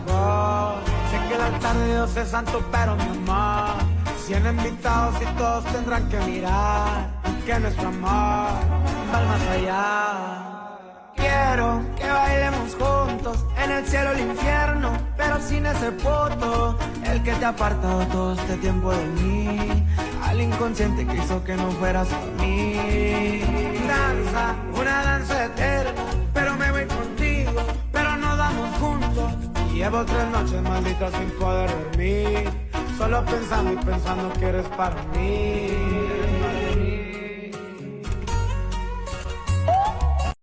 mejor. Sé que el altar de Dios es santo, pero mi amor, 100 invitados y todos tendrán que mirar que nuestro amor va más allá. Quiero que bailemos juntos en el cielo o el infierno, pero sin ese puto, el que te ha apartado todo este tiempo de mí, al inconsciente que hizo que no fueras por mí. Danza, una danza eterna, pero me voy contigo, pero no damos juntos. Llevo 3 noches malditas sin poder dormir, solo pensando y pensando que eres para mí.